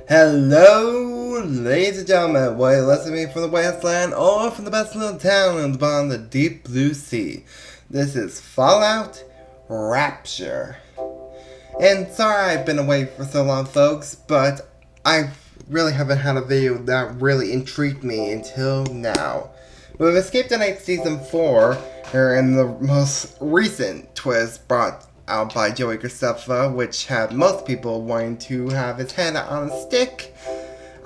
Hello, ladies and gentlemen, whether you're listening from the wasteland or from the best little town beyond the deep blue sea. This is Fallout Rapture. And sorry I've been away for so long, folks, but I really haven't had a video that really intrigued me until now. We've escaped tonight season 4, and the most recent twist brought out by Joey Graceffa, which had most people wanting to have his head on a stick.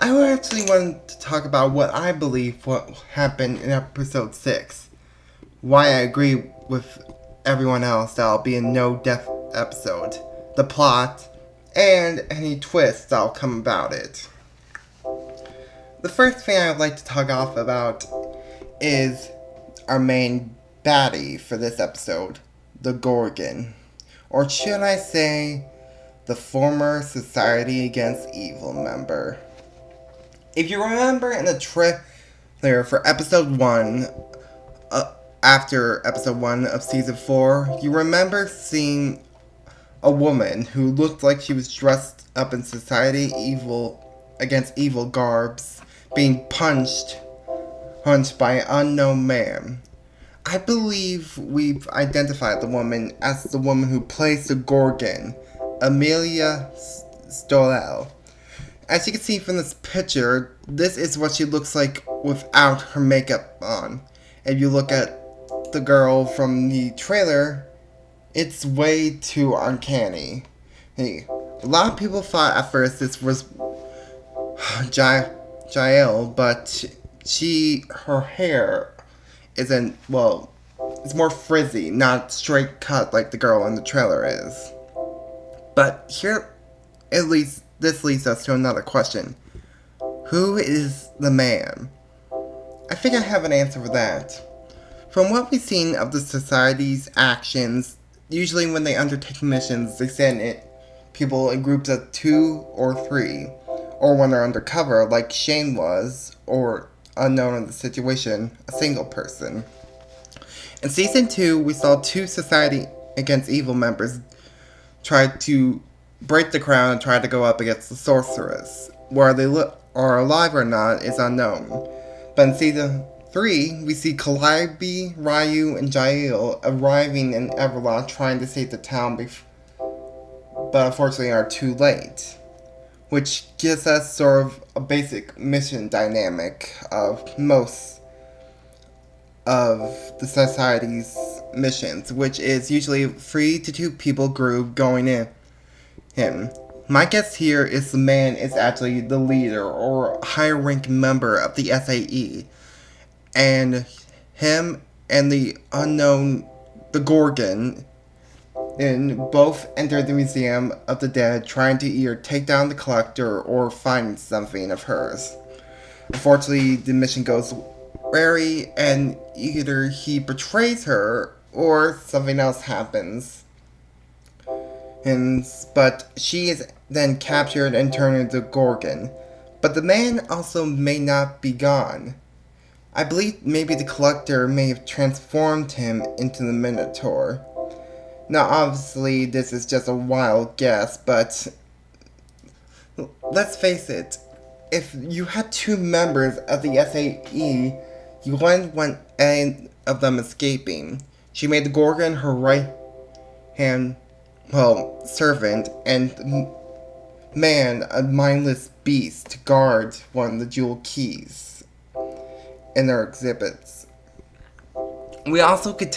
I actually wanted to talk about what I believe what happened in episode 6. Why I agree with everyone else that'll be a no-death episode. The plot, and any twists that'll come about it. The first thing I would like to talk off about is our main baddie for this episode, the Gorgon. Or should I say, the former Society Against Evil member. If you remember in the trailer for episode 1, after episode 1 of season 4, you remember seeing a woman who looked like she was dressed up in Society Against Evil garbs, being punched by an unknown man. I believe we've identified the woman as the woman who plays the Gorgon, Amelia Stollel. As you can see from this picture, this is what she looks like without her makeup on. If you look at the girl from the trailer, it's way too uncanny. Hey, a lot of people thought at first this was Jael, but her hair isn't, well, it's more frizzy, not straight cut like the girl in the trailer is. But here, at least, this leads us to another question. Who is the man? I think I have an answer for that. From what we've seen of the Society's actions, usually when they undertake missions, they send people in groups of 2 or 3, or when they're undercover, like Shane was, or unknown in the situation, a single person. In season 2, we saw 2 Society Against Evil members try to break the crown and try to go up against the sorceress. Where they are alive or not is unknown. But in season 3, we see Calliope, Ryu, and Jael arriving in Everlock trying to save the town, but unfortunately are too late. Which gives us sort of a basic mission dynamic of most of the Society's missions, which is usually 3 to 2 people group going in. My guess here is the man is actually the leader or higher rank member of the S.A.E. And him and the unknown, the Gorgon, both enter the Museum of the Dead trying to either take down the Collector or find something of hers. Unfortunately, the mission goes wary and either he betrays her or something else happens. But she is then captured and turned into Gorgon. But the man also may not be gone. I believe maybe the Collector may have transformed him into the Minotaur. Now, obviously, this is just a wild guess, but let's face it. If you had 2 members of the S.A.E., you wouldn't want any of them escaping. She made the Gorgon her right-hand, servant, and man, a mindless beast, to guard one of the jewel keys in their exhibits. We also could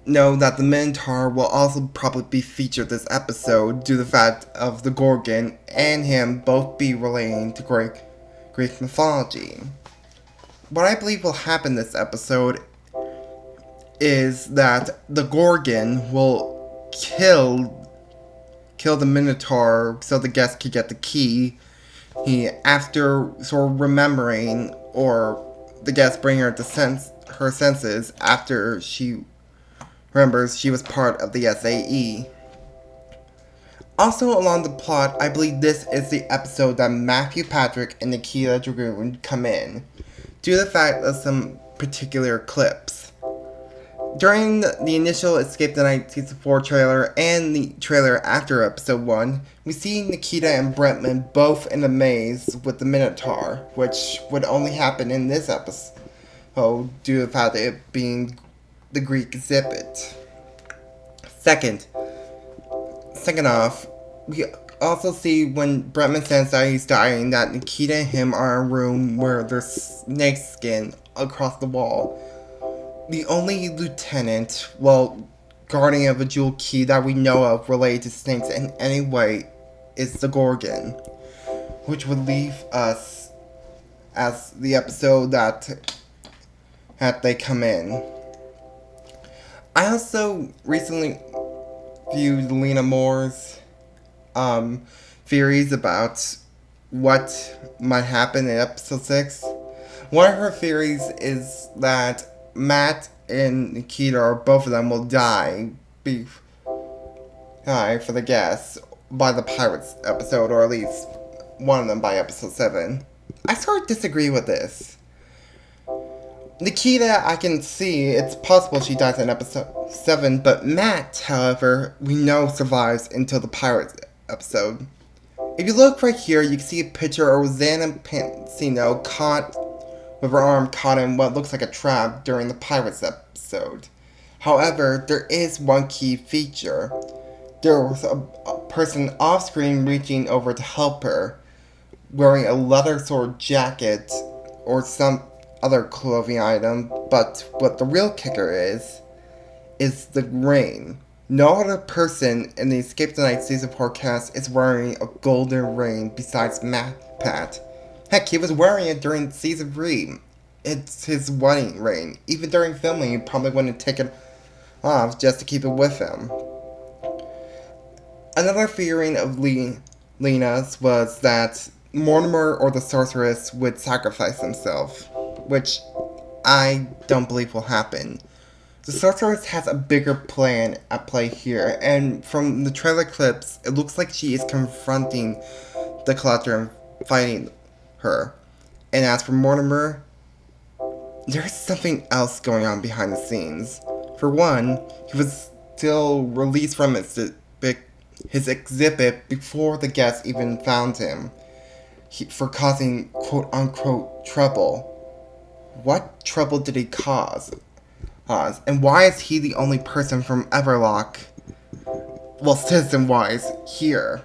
know that the Minotaur will also probably be featured this episode due to the fact of the Gorgon and him both be relating to Greek mythology. What I believe will happen this episode is that the Gorgon will kill the Minotaur so the guest can get the key. After sort of remembering, or the guest bring her to her senses after she remembers she was part of the S.A.E. Also along the plot, I believe this is the episode that Matthew Patrick and Nikita Dragoon come in, due to the fact of some particular clips. During the initial Escape the Night Season 4 trailer and the trailer after Episode 1, we see Nikita and Brentman both in a maze with the Minotaur, which would only happen in this episode due to the fact that it being the Greek exhibit. Second off, we also see when Brentman says that he's dying that Nikita and him are in a room where there's snake skin across the wall. The only lieutenant, guardian of a jewel key that we know of related to snakes in any way is the Gorgon, which would leave us as the episode that they come in. I also recently viewed Lena Moore's theories about what might happen in episode 6. One of her theories is that Matt and Nikita, or both of them, will die for the guests by the Pirates episode, or at least one of them by episode 7. I sort of disagree with this. Nikita, I can see it's possible she dies in episode 7, but Matt, however, we know survives until the Pirates episode. If you look right here, you can see a picture of Rosanna Pansino caught with her arm caught in what looks like a trap during the Pirates episode. However, there is one key feature. There was a person off-screen reaching over to help her, wearing a leather sword jacket or some other clothing item, but what the real kicker is the ring. No other person in the Escape the Night Season 4 cast is wearing a golden ring besides Pat. Heck, he was wearing it during Season 3. It's his wedding ring. Even during filming, he probably wouldn't take it off just to keep it with him. Another theory of Lena's was that Mortimer or the sorceress would sacrifice himself, which I don't believe will happen. The sorceress has a bigger plan at play here, and from the trailer clips, it looks like she is confronting the Collector and fighting her. And as for Mortimer, there's something else going on behind the scenes. For one, he was still released from his exhibit before the guests even found him for causing quote-unquote trouble. What trouble did he cause? And why is he the only person from Everlock, citizen-wise, here?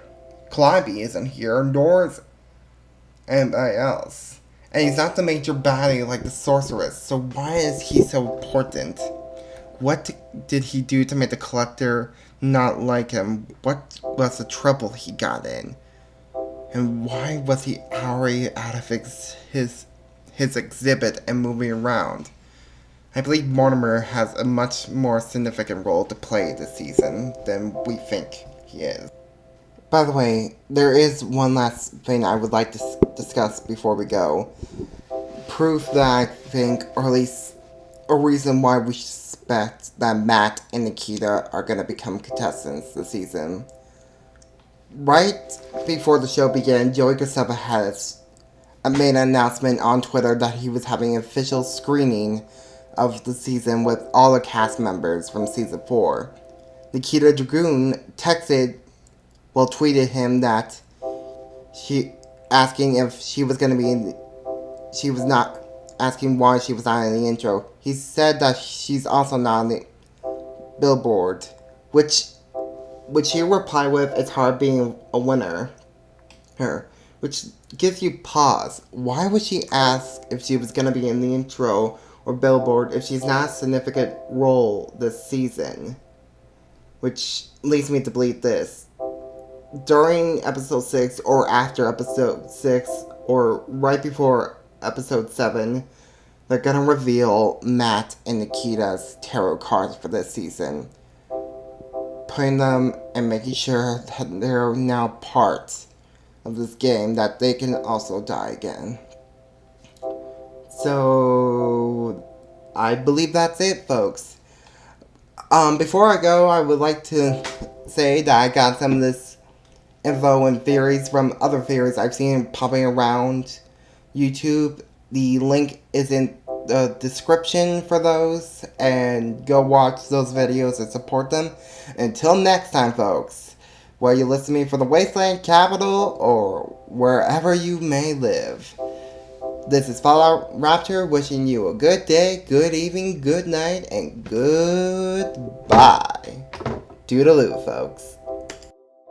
Calliope isn't here, nor is anybody else. And he's not the major baddie like the sorceress, so why is he so important? What did he do to make the Collector not like him? What was the trouble he got in? And why was he already out of his exhibit and moving around? I believe Mortimer has a much more significant role to play this season than we think he is. By the way, there is one last thing I would like to discuss before we go. Proof that I think, or at least a reason why we suspect that Matt and Nikita are going to become contestants this season. Right before the show began, Joey Graceffa has made an announcement on Twitter that he was having an official screening of the season with all the cast members from Season 4. Nikita Dragoon tweeted him that asking if she was going to be she was not asking why she was not in the intro. He said that she's also not on the billboard, which he replied with, "It's hard being a winner." Which gives you pause. Why would she ask if she was going to be in the intro or billboard if she's not a significant role this season? Which leads me to believe this. During episode 6 or after episode 6 or right before episode 7, they're gonna reveal Matt and Nikita's tarot cards for this season. Putting them and making sure that they're now part of this game, that they can also die again. So, I believe that's it, folks. Before I go, I would like to say that I got some of this info and theories from other theories I've seen popping around YouTube. The link is in the description for those and go watch those videos and support them. Until next time, folks, where you listen to me from the Wasteland Capital or wherever you may live. This is Fallout Rapture wishing you a good day, good evening, good night, and goodbye. Toodaloo, folks.